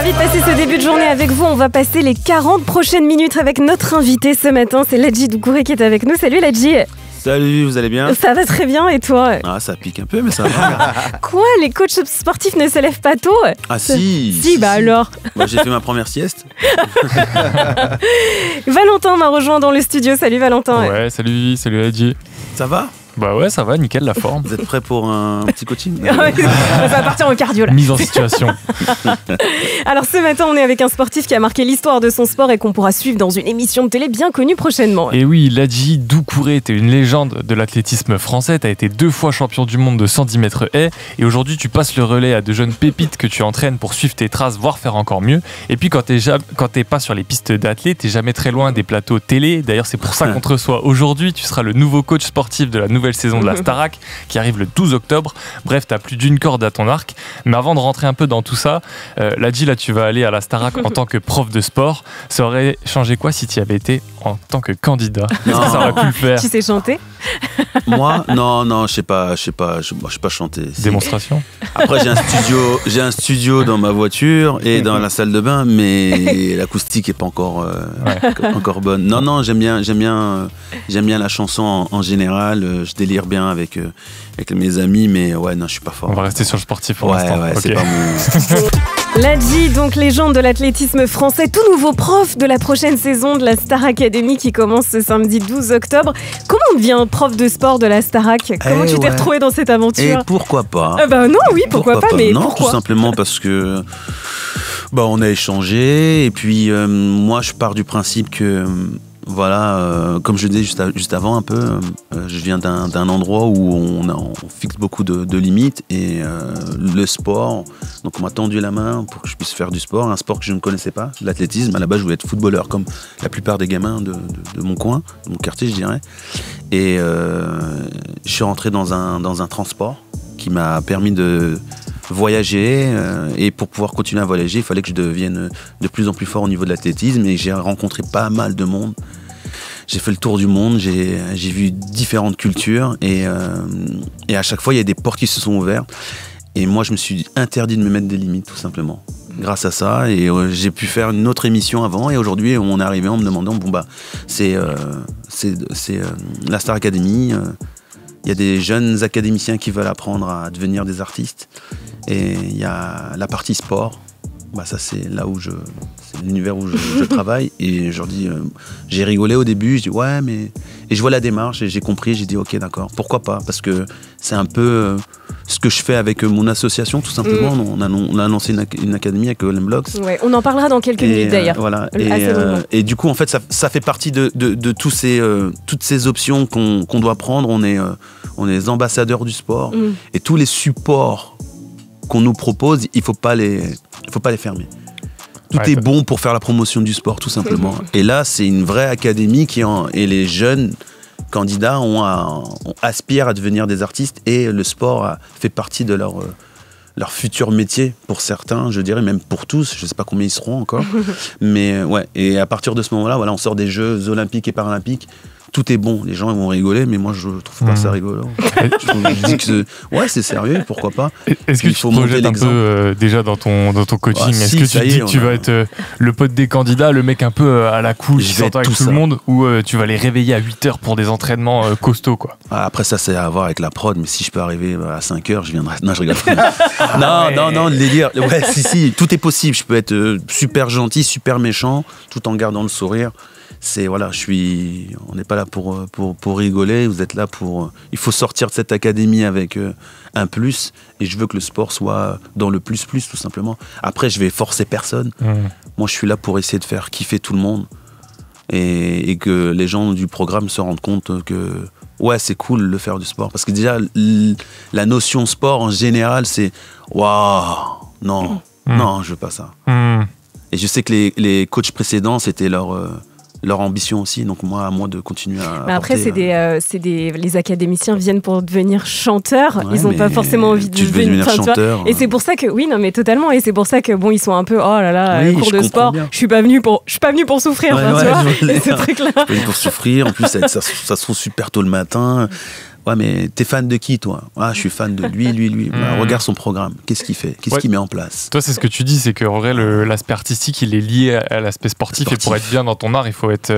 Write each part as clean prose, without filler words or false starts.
Ravi de passer ce début de journée avec vous. On va passer les 40 prochaines minutes avec notre invité ce matin. C'est Ladji Doucouré qui est avec nous. Salut Ladji. Salut, vous allez bien? Ça va très bien et toi? Ah, ça pique un peu, mais ça va. Quoi? Les coachs sportifs ne se lèvent pas tôt? Ah si. Si, bah alors. Moi, j'ai fait ma première sieste. Valentin m'a rejoint dans le studio. Salut Valentin. Ouais, salut Ladji. Ça va? Bah ouais, ça va, nickel, la forme. Vous êtes prêts pour un petit coaching? Ça va partir en cardio là. Mise en situation. Alors ce matin, on est avec un sportif qui a marqué l'histoire de son sport et qu'on pourra suivre dans une émission de télé bien connue prochainement. Et oui, Ladji Doucouré, t'es une légende de l'athlétisme français. T'as été 2 fois champion du monde de 110 mètres haies. Et aujourd'hui, tu passes le relais à de jeunes pépites que tu entraînes pour suivre tes traces, voire faire encore mieux. Et puis quand t'es pas sur les pistes d'athlètes, t'es jamais très loin des plateaux télé. D'ailleurs, c'est pour ça qu'on te reçoit aujourd'hui. Tu seras le nouveau coach sportif de la nouvelle saison de la Starac qui arrive le 12 octobre. Bref, t'as plus d'une corde à ton arc. Mais avant de rentrer un peu dans tout ça, Ladji, là tu vas aller à la Starac en tant que prof de sport. Ça aurait changé quoi si tu y avais été en tant que candidat? Est-ce que ça aurait pu le faire? Tu sais chanter? Moi? Non, je sais pas chanter. Démonstration? Après, j'ai un studio dans ma voiture et dans la salle de bain, mais l'acoustique est pas encore bonne. Non, j'aime bien la chanson en général. Je délire bien avec mes amis, mais ouais, non, je suis pas fort. On va rester sur le sportif pour l'instant. Ouais, okay. C'est pas mon... Ladji, donc légende de l'athlétisme français, tout nouveau prof de la prochaine saison de la Star Academy qui commence ce samedi 12 octobre. Comment on devient prof de sport de la Starac? Comment tu t'es retrouvé dans cette aventure? Et pourquoi pas? Non, oui, pourquoi pas, mais non, pourquoi? Tout simplement parce que on a échangé et puis moi je pars du principe que voilà, comme je disais juste avant un peu, je viens d'un endroit où on fixe beaucoup de limites et le sport, donc on m'a tendu la main pour que je puisse faire du sport, un sport que je ne connaissais pas, l'athlétisme. À la base, je voulais être footballeur comme la plupart des gamins de mon coin, de mon quartier, je dirais. Et je suis rentré dans un transport qui m'a permis de voyager et pour pouvoir continuer à voyager, il fallait que je devienne de plus en plus fort au niveau de l'athlétisme et j'ai rencontré pas mal de monde. J'ai fait le tour du monde, j'ai vu différentes cultures et à chaque fois il y a des portes qui se sont ouvertes et moi je me suis interdit de me mettre des limites tout simplement. Grâce à ça et j'ai pu faire une autre émission avant et aujourd'hui on est arrivé en me demandant c'est la Star Academy. Il y a des jeunes académiciens qui veulent apprendre à devenir des artistes. Et il y a la partie sport. Ça, c'est là où c'est l'univers où je travaille. Et je leur dis, j'ai rigolé au début. Je dis, ouais, mais. Et je vois la démarche et j'ai compris. J'ai dit, ok, d'accord. Pourquoi pas? Parce que c'est un peu ce que je fais avec mon association, tout simplement. On a lancé une académie avec Golden Blocks. Ouais, on en parlera dans quelques minutes d'ailleurs. Voilà. Et du coup, en fait, ça fait partie de toutes ces options qu'on doit prendre. On est les ambassadeurs du sport. Et tous les supports qu'on nous propose, il faut pas les fermer. Tout est bon pour faire la promotion du sport, tout simplement. Et là, c'est une vraie académie et les jeunes candidats aspirent à devenir des artistes et le sport fait partie de leur futur métier pour certains, je dirais même pour tous. Je ne sais pas combien ils seront encore. Mais ouais, et à partir de ce moment-là, voilà, on sort des Jeux olympiques et paralympiques. Tout est bon, les gens ils vont rigoler, mais moi je trouve pas ça rigolo. Je dis que c'est sérieux, pourquoi pas. Est-ce que tu te projettes un peu déjà dans ton coaching? Est-ce que tu te dis que tu vas être le pote des candidats, le mec un peu à la cool, qui s'entend avec tout le monde, ou tu vas les réveiller à 8h pour des entraînements costauds quoi? Après ça c'est à voir avec la prod, mais si je peux arriver à 5h, je viendrai. Non, je rigole. non, le délire. Ouais, si, tout est possible. Je peux être super gentil, super méchant, tout en gardant le sourire. On n'est pas là pour rigoler, vous êtes là il faut sortir de cette académie avec un plus, et je veux que le sport soit dans le plus, tout simplement. Après, je vais forcer personne. Moi, je suis là pour essayer de faire kiffer tout le monde, et que les gens du programme se rendent compte que, ouais, c'est cool de faire du sport. Parce que déjà, la notion sport, en général, c'est « Waouh, non, je veux pas ça. » Et je sais que les coachs précédents, c'était leur ambition aussi, donc moi, à moi de continuer à après, les académiciens viennent pour devenir chanteurs, ils n'ont pas forcément envie de devenir chanteur. Et c'est pour ça que, oui, non mais totalement, et c'est pour ça que ils sont un peu, oh là là, cours de sport, je suis pas venu pour souffrir, tu vois, ces trucs-là. Je suis pas venu pour souffrir, en plus ça se trouve super tôt le matin. Ouais, mais t'es fan de qui, toi? Ah, je suis fan de lui. Bah, regarde son programme. Qu'est-ce qu'il fait? Qu'est-ce qu'il met en place? Toi, c'est ce que tu dis, c'est qu'en vrai, l'aspect artistique, il est lié à l'aspect sportif. Et pour être bien dans ton art, il faut être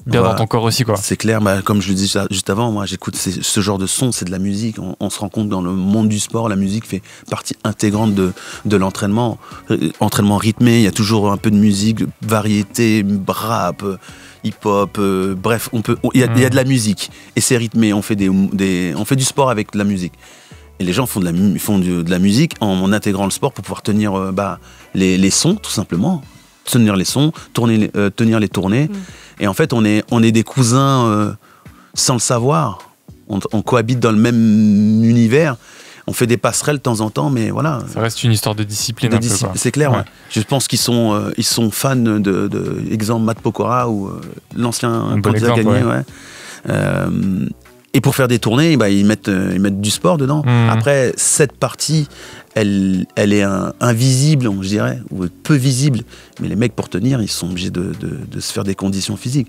bien dans ton corps aussi, quoi. C'est clair. Bah, comme je le disais juste avant, moi, j'écoute ce genre de son, c'est de la musique. On se rend compte dans le monde du sport, la musique fait partie intégrante de l'entraînement. Entraînement rythmé, il y a toujours un peu de musique, variété, rap, hip-hop, bref, il y a de la musique et c'est rythmé. On fait on fait du sport avec de la musique. Et les gens font de la musique en intégrant le sport pour pouvoir tenir les sons, tout simplement. Tenir les sons, tenir les tournées. Et en fait, on est des cousins sans le savoir. On cohabite dans le même univers. On fait des passerelles de temps en temps, mais voilà. Ça reste une histoire de discipline. C'est clair, ouais. Je pense qu'ils sont fans de exemple, Matt Pokora ou l'ancien candidat gagné. Ouais. Et pour faire des tournées, ils mettent du sport dedans. Après, cette partie, elle est invisible, je dirais, ou peu visible. Mais les mecs, pour tenir, ils sont obligés de se faire des conditions physiques.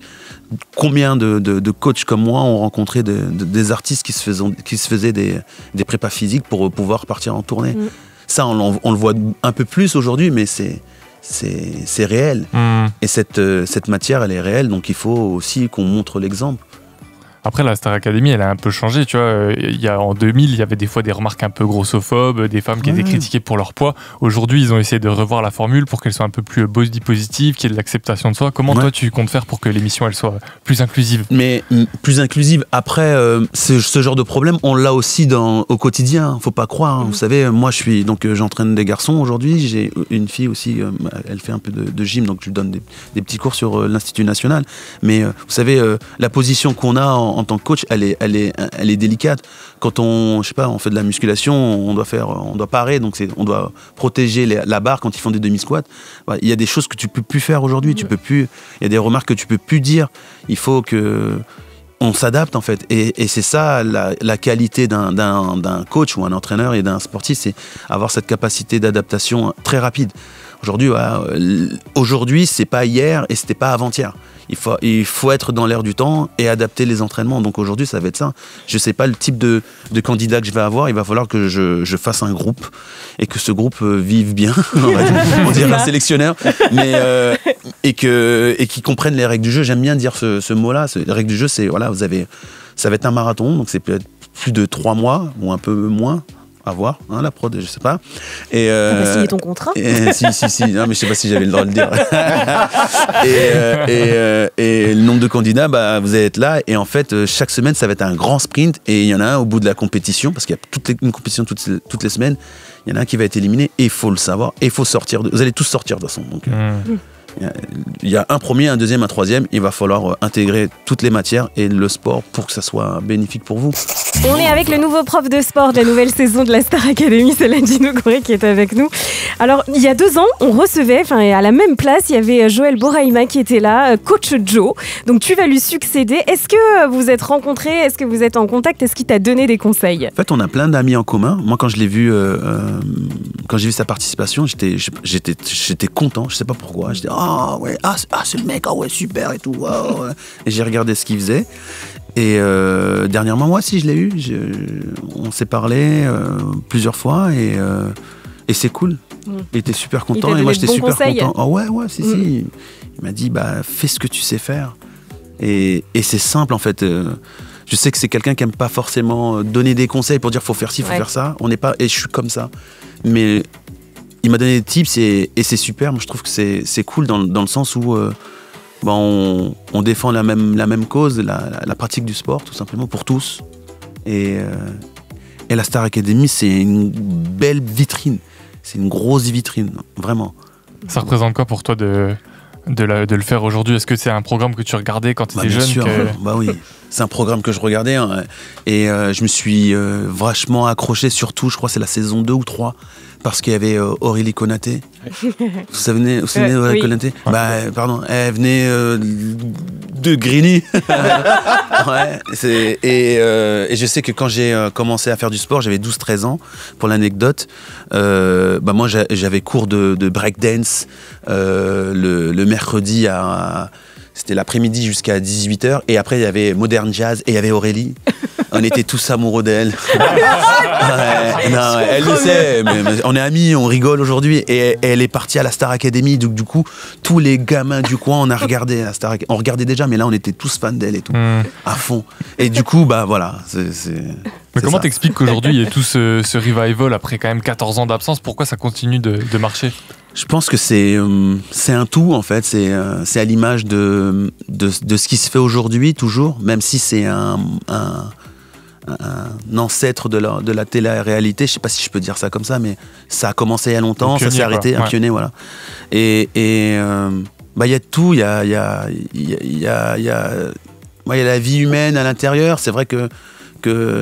Combien de coachs comme moi ont rencontré des artistes qui se faisaient des prépas physiques pour pouvoir partir en tournée? Ça, on le voit un peu plus aujourd'hui, mais c'est réel. Et cette matière, elle est réelle, donc il faut aussi qu'on montre l'exemple. Après, la Star Academy, elle a un peu changé, tu vois. En 2000, il y avait des fois des remarques un peu grossophobes, des femmes qui étaient critiquées pour leur poids. Aujourd'hui, ils ont essayé de revoir la formule pour qu'elle soit un peu plus body positive, qu'il y ait de l'acceptation de soi. Comment toi, tu comptes faire pour que l'émission, elle soit plus inclusive? Mais plus inclusive. Après, ce genre de problème, on l'a aussi au quotidien. Faut pas croire. Vous savez, moi, j'entraîne des garçons aujourd'hui. J'ai une fille aussi. Elle fait un peu de gym, donc je lui donne des petits cours sur l'Institut National. Mais vous savez, la position qu'on a en tant que coach, elle est délicate. Quand on fait de la musculation, on doit parer, donc on doit protéger la barre quand ils font des demi-squats. Il y a des choses que tu peux plus faire aujourd'hui. Tu peux plus. Il y a des remarques que tu peux plus dire. Il faut que on s'adapte en fait. Et c'est ça la qualité d'un coach ou un entraîneur et d'un sportif, c'est avoir cette capacité d'adaptation très rapide. Aujourd'hui, c'est pas hier et c'était pas avant-hier. Il faut être dans l'air du temps et adapter les entraînements. Donc aujourd'hui, ça va être ça. Je sais pas le type de candidat que je vais avoir. Il va falloir que je fasse un groupe et que ce groupe vive bien. On dirait un sélectionneur, mais et qu'ils comprennent les règles du jeu. J'aime bien dire ce mot-là. Les règles du jeu, c'est ça va être un marathon. Donc c'est peut-être plus de 3 mois ou un peu moins. À voir, la prod, je sais pas. Et tu vas signer ton contrat? Si. Non, mais je sais pas si j'avais le droit de le dire. et le nombre de candidats, vous allez être là. Et en fait, chaque semaine, ça va être un grand sprint. Et il y en a un au bout de la compétition, parce qu'il y a une compétition toutes les semaines. Il y en a un qui va être éliminé. Et il faut le savoir. Et il faut sortir. Vous allez tous sortir de toute façon. Donc, il y a un premier, un deuxième, un troisième. Il va falloir intégrer toutes les matières et le sport pour que ça soit bénéfique pour vous. On est avec le nouveau prof de sport de la nouvelle saison de la Star Academy, c'est Gino Corée qui est avec nous. Alors, il y a 2 ans, on recevait, à la même place, il y avait Joël Boraïma qui était là, coach Joe. Donc, tu vas lui succéder. Est-ce que vous êtes rencontrés? Est-ce que vous êtes en contact? Est-ce qu'il t'a donné des conseils? En fait, on a plein d'amis en commun. Moi, quand je l'ai vu, quand j'ai vu sa participation, j'étais content. Je sais pas pourquoi. Je dis c'est le mec, super et tout. Ouais. Et j'ai regardé ce qu'il faisait. Et dernièrement, moi aussi, je l'ai eu. On s'est parlé plusieurs fois et c'est cool. Il était super content et moi j'étais super content. Oh ouais, si. Il m'a dit, fais ce que tu sais faire. Et c'est simple en fait. Je sais que c'est quelqu'un qui aime pas forcément donner des conseils pour dire faut faire ci, faut faire ça. On n'est pas, et je suis comme ça. Mais il m'a donné des tips et c'est super. Moi je trouve que c'est cool dans le sens où on défend la même cause, la pratique du sport, tout simplement, pour tous. Et la Star Academy, c'est une belle vitrine. C'est une grosse vitrine, vraiment. Ça représente quoi pour toi de le faire aujourd'hui? Est-ce que c'est un programme que tu regardais quand tu étais jeune? Bien sûr, oui. C'est un programme que je regardais. Et je me suis vachement accroché, surtout, je crois que c'est la saison 2 ou 3. Parce qu'il y avait Aurélie Konaté. Vous vous souvenez d'Aurélie Konaté? Pardon, elle venait de Grigny. Et je sais que quand j'ai commencé à faire du sport, j'avais 12-13 ans. Pour l'anecdote, moi j'avais cours de breakdance le mercredi c'était l'après-midi jusqu'à 18h. Et après, il y avait Modern Jazz et il y avait Aurélie. On était tous amoureux d'elle. Elle le sait, mais on est amis, on rigole aujourd'hui. Et elle est partie à la Star Academy. Donc, du coup, tous les gamins du coin, on a regardé la Star Academy. On regardait déjà, mais là, on était tous fans d'elle et tout, à fond. Et du coup, bah voilà. Mais comment t'expliques qu'aujourd'hui, il y ait tout ce revival après quand même 14 ans d'absence? Pourquoi ça continue de marcher? Je pense que c'est un tout, en fait. C'est à l'image de ce qui se fait aujourd'hui, toujours, même si c'est un ancêtre de la télé-réalité. Je sais pas si je peux dire ça comme ça, mais ça a commencé il y a longtemps, ça s'est arrêté, un pionnier, voilà. Et bah, y a tout, il y a la vie humaine à l'intérieur. C'est vrai que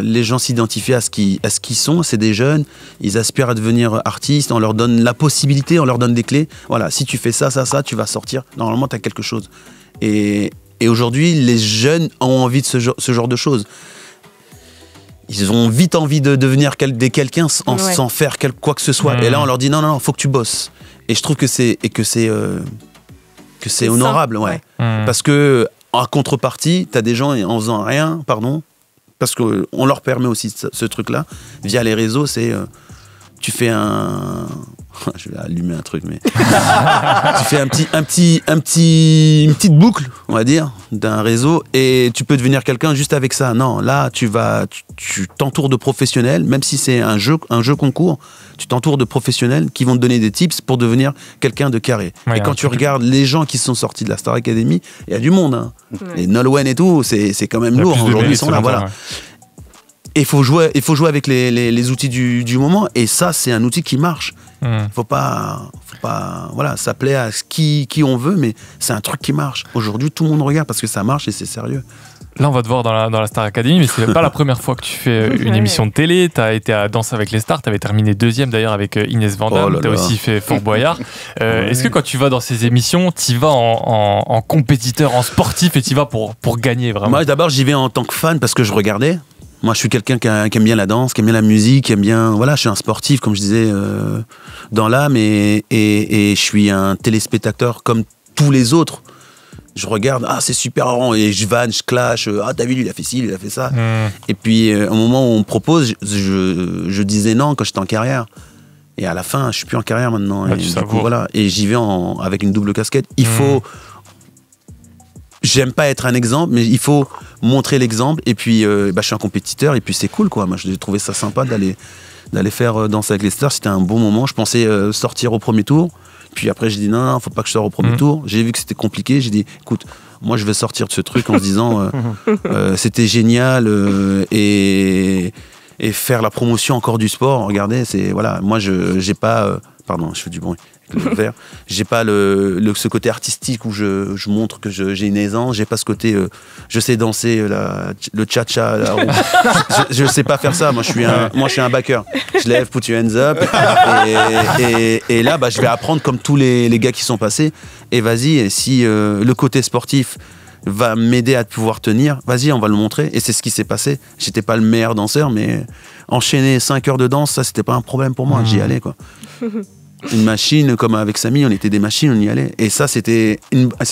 les gens s'identifient à ce qu'ils sont, c'est des jeunes, ils aspirent à devenir artistes, on leur donne la possibilité, on leur donne des clés. Voilà, si tu fais ça, tu vas sortir, normalement tu as quelque chose. Et aujourd'hui, les jeunes ont envie de ce genre de choses. Ils ont vite envie de devenir quelqu'un sans faire quoi que ce soit. Et là, on leur dit non, faut que tu bosses. Et je trouve que c'est honorable, ouais. Parce que en contrepartie, tu as des gens en faisant rien, parce qu'on leur permet aussi ce truc-là, via les réseaux, c'est tu fais un... Je vais allumer un truc, mais... tu fais une petite boucle, on va dire, d'un réseau, et tu peux devenir quelqu'un juste avec ça. Non, là, tu t'entoures de professionnels, même si c'est un jeu concours, tu t'entoures de professionnels qui vont te donner des tips pour devenir quelqu'un de carré. Ouais, et quand tu regardes les gens qui sont sortis de la Star Academy, il y a du monde. Hein. Ouais. Les Nolwenn et tout, c'est quand même lourd. Aujourd'hui, ils sont là, voilà. Ouais. Et il faut jouer avec les outils du moment, et ça, c'est un outil qui marche. Faut pas, voilà, ça plaît à qui on veut, mais c'est un truc qui marche. Aujourd'hui, tout le monde regarde parce que ça marche et c'est sérieux. Là, on va te voir dans la Star Academy, mais c'est pas la première fois que tu fais une émission de télé. Tu as été à Danse avec les stars, tu avais terminé 2e d'ailleurs avec Inès Van Damme, tu as aussi fait Fort Boyard. Est-ce que quand tu vas dans ces émissions, tu vas en compétiteur, en sportif, et tu vas pour gagner vraiment? Moi, d'abord, j'y vais en tant que fan parce que je regardais. Moi, je suis quelqu'un qui aime bien la danse, qui aime bien la musique, qui aime bien... Voilà, je suis un sportif, comme je disais, dans l'âme, et je suis un téléspectateur comme tous les autres. Je regarde, c'est super marrant, et je vanne, je clash, t'as vu, lui, il a fait ci, lui, il a fait ça. Et puis, au moment où on me propose, je disais non quand j'étais en carrière. Et à la fin, je suis plus en carrière maintenant. Et, du coup, voilà. Et j'y vais avec une double casquette. Il faut... J'aime pas être un exemple, mais il faut montrer l'exemple. Et puis, je suis un compétiteur, et puis c'est cool, quoi. Moi, j'ai trouvé ça sympa d'aller faire Danse avec les stars. C'était un bon moment. Je pensais sortir au premier tour. Puis après, j'ai dit non, faut pas que je sorte au premier tour. J'ai vu que c'était compliqué. J'ai dit, écoute, moi, je vais sortir de ce truc en se disant, c'était génial et faire la promotion encore du sport. Regardez, c'est voilà. Moi, j'ai pas. Pardon, je fais du bruit. J'ai pas ce côté artistique où je montre que j'ai une aisance. J'ai pas ce côté je sais danser le cha-cha. Je sais pas faire ça. Moi je suis un backer. Je lève, put your hands up, et là je vais apprendre comme tous les gars qui sont passés. Et vas-y, et si le côté sportif va m'aider à pouvoir tenir, vas-y, on va le montrer. Et c'est ce qui s'est passé. J'étais pas le meilleur danseur, mais enchaîner 5 heures de danse, ça c'était pas un problème pour moi. J'y allais, quoi. Une machine, comme avec Samy, on était des machines, on y allait. Et ça, c'était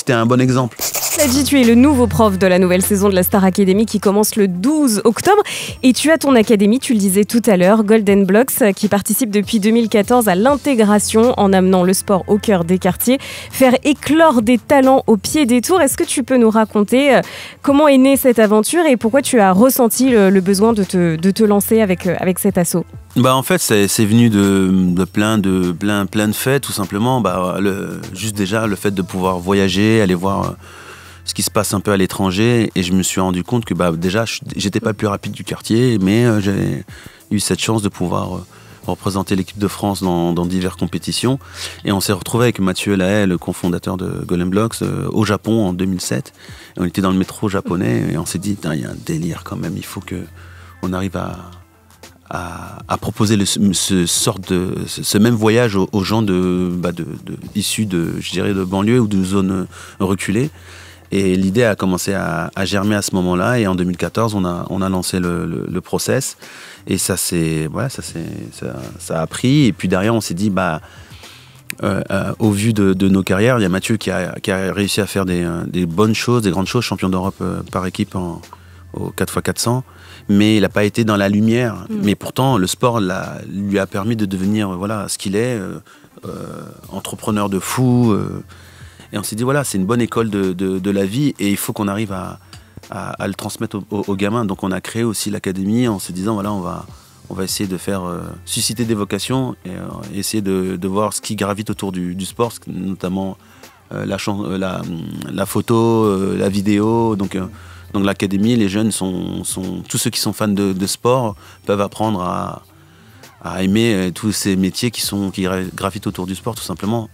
un bon exemple. Nadji, tu es le nouveau prof de la nouvelle saison de la Star Academy qui commence le 12 octobre. Et tu as ton académie, tu le disais tout à l'heure, Golden Blocks, qui participe depuis 2014 à l'intégration en amenant le sport au cœur des quartiers, faire éclore des talents au pied des tours. Est-ce que tu peux nous raconter comment est née cette aventure et pourquoi tu as ressenti le besoin de te lancer avec cet assaut? En fait, c'est venu de plein de faits, tout simplement. Juste déjà, le fait de pouvoir voyager, aller voir ce qui se passe un peu à l'étranger. Et je me suis rendu compte que déjà, j'étais pas le plus rapide du quartier, mais j'ai eu cette chance de pouvoir représenter l'équipe de France dans diverses compétitions. Et on s'est retrouvé avec Mathieu Lahaye, le cofondateur de Golden Blocks, au Japon en 2007. Et on était dans le métro japonais et on s'est dit, il y a un délire quand même, il faut qu'on arrive à proposer ce même voyage aux gens issus de banlieue ou de zones reculées. Et l'idée a commencé à germer à ce moment-là. Et en 2014, on a lancé le process. Et ça a pris. Et puis derrière, on s'est dit, au vu de nos carrières, il y a Mathieu qui a réussi à faire des bonnes choses, des grandes choses, champion d'Europe par équipe au 4x400, mais il n'a pas été dans la lumière. Mais pourtant, le sport lui a permis de devenir ce qu'il est, entrepreneur de fou. Et on s'est dit, c'est une bonne école de la vie et il faut qu'on arrive à le transmettre aux gamins. Donc on a créé aussi l'académie en se disant, on va essayer de faire susciter des vocations et essayer de voir ce qui gravite autour du sport, notamment la photo, la vidéo. Donc l'académie, les jeunes tous ceux qui sont fans de sport peuvent apprendre à aimer tous ces métiers qui gravitent autour du sport tout simplement.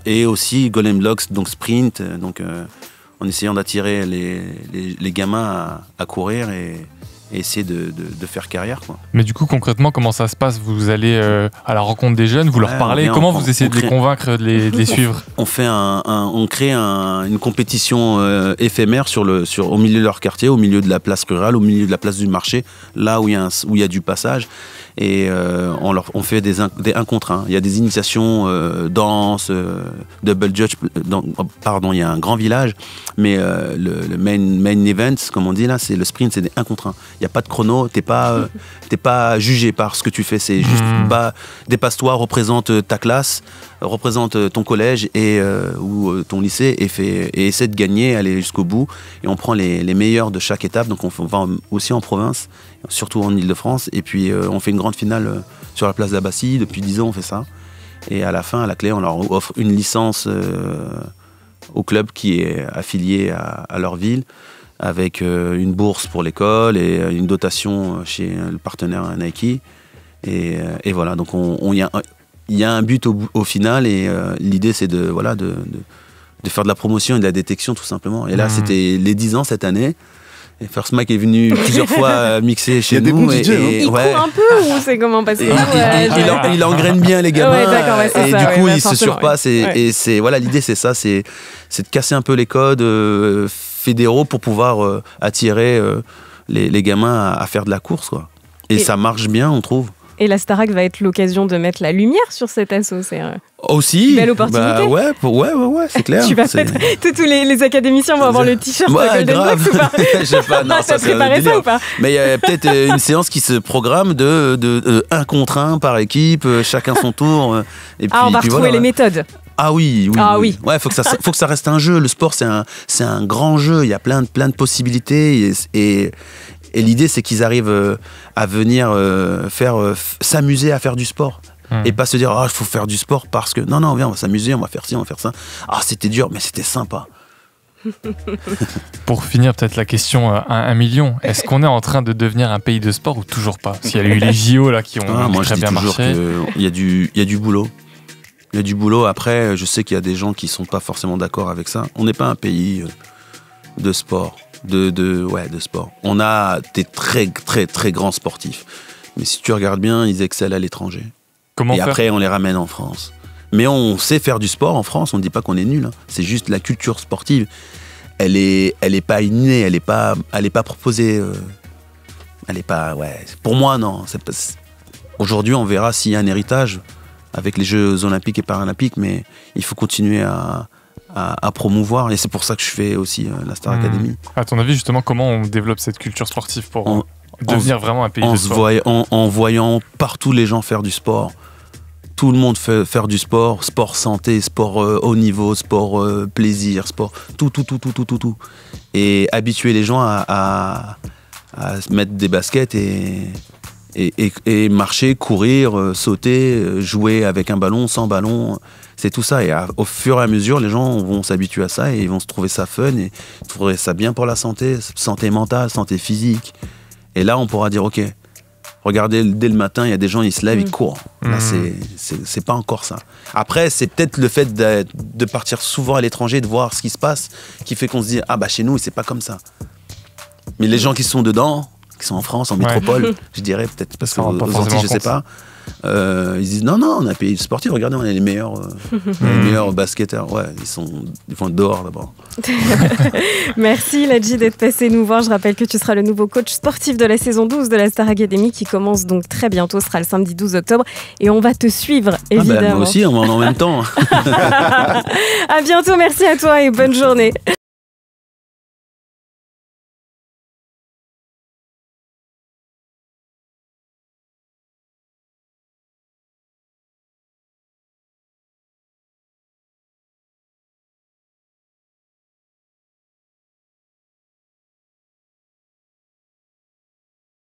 Et aussi Golden Blocks, donc sprint, en essayant d'attirer les gamins à courir et essayer de faire carrière, quoi. Mais du coup, concrètement, comment ça se passe? Vous allez à la rencontre des jeunes, vous leur parlez, comment vous essayez de les convaincre de les suivre? On crée une compétition éphémère au milieu de leur quartier, au milieu de la place rurale, au milieu de la place du marché, là où il y a du passage. Et on fait des 1 contre 1. Il y a des initiations danse, double judge. Il y a un grand village, mais le main event, comme on dit là, c'est le sprint, c'est des 1 contre 1. Il n'y a pas de chrono, t'es pas jugé par ce que tu fais, c'est juste dépasse-toi, représente ta classe, représente ton collège ou ton lycée et essaie de gagner, aller jusqu'au bout. Et on prend les meilleurs de chaque étape, donc on va aussi en province, surtout en Ile-de-France, et puis on fait une grande finale sur la place d'Abbassie. Depuis 10 ans on fait ça, et à la fin, à la clé, on leur offre une licence au club qui est affilié à leur ville, avec une bourse pour l'école et une dotation chez le partenaire Nike. Et voilà, donc il y a un but au final, et l'idée c'est de faire de la promotion et de la détection tout simplement. Et là c'était les 10 ans cette année. Et First Mike est venu plusieurs fois mixer chez nous. Il court un peu ou c'est comment passer? Il engraine bien les gamins. Et du coup, il se surpasse. Et l'idée c'est ça, c'est de casser un peu les codes fédéraux pour pouvoir attirer les gamins à faire de la course, quoi. Et ça marche bien, on trouve. Et la Starac va être l'occasion de mettre la lumière sur cet assaut. C'est aussi une belle opportunité. Ouais, c'est clair. Tu vas tous les académiciens vont avoir le t-shirt de Golden Blocks ou pas? Je sais pas, non, t'as préparé ça ou pas? Mais il y a peut-être une séance qui se programme de 1 contre 1 par équipe, chacun son tour. Et puis, on va retrouver les méthodes. Ah oui. Ouais, faut que ça reste un jeu. Le sport, c'est un grand jeu. Il y a plein de possibilités et l'idée, c'est qu'ils arrivent à venir s'amuser à faire du sport. Et pas se dire, il faut faire du sport parce que... Non, viens, on va s'amuser, on va faire ci, on va faire ça. C'était dur, mais c'était sympa. Pour finir, peut-être la question à 1 million. Est-ce qu'on est en train de devenir un pays de sport ou toujours pas? S'il y a eu les JO là, qui ont très bien marché. Il y a du boulot. Il y a du boulot. Après, je sais qu'il y a des gens qui sont pas forcément d'accord avec ça. On n'est pas un pays de sport. De sport. On a des très très très grands sportifs, mais si tu regardes bien, ils excellent à l'étranger. Après on les ramène en France. Mais on sait faire du sport en France, on ne dit pas qu'on est nul, hein. C'est juste la culture sportive, elle est pas innée, elle est pas proposée, elle est pas, pour moi non. Aujourd'hui on verra s'il y a un héritage avec les Jeux Olympiques et Paralympiques, mais il faut continuer à promouvoir, et c'est pour ça que je fais aussi la Star Academy. À ton avis, justement, comment on développe cette culture sportive pour devenir vraiment un pays de sport? En voyant partout les gens faire du sport. Tout le monde fait faire du sport santé, sport haut niveau, sport plaisir, sport, tout. Et habituer les gens à se mettre des baskets et marcher, courir, sauter, jouer avec un ballon, sans ballon. C'est tout ça, et au fur et à mesure, les gens vont s'habituer à ça et ils vont se trouver ça fun et trouver ça bien pour la santé mentale, santé physique. Et là, on pourra dire, ok, regardez, dès le matin, il y a des gens, ils se lèvent, ils courent. Là, c'est pas encore ça. Après, c'est peut-être le fait de partir souvent à l'étranger, de voir ce qui se passe, qui fait qu'on se dit, chez nous, c'est pas comme ça. Mais les gens qui sont dedans, qui sont en France, en métropole, je dirais peut-être, parce qu'aux Antilles, je sais pas. Ils disent non, on a un pays sportif, regardez, on est les meilleurs basketteurs. Ils vont dehors d'abord. Merci Ladji d'être passé nous voir. Je rappelle que tu seras le nouveau coach sportif de la saison 12 de la Star Academy qui commence donc très bientôt, ce sera le samedi 12 octobre et on va te suivre évidemment. Moi aussi, on va en même temps. À bientôt, merci à toi et bonne journée.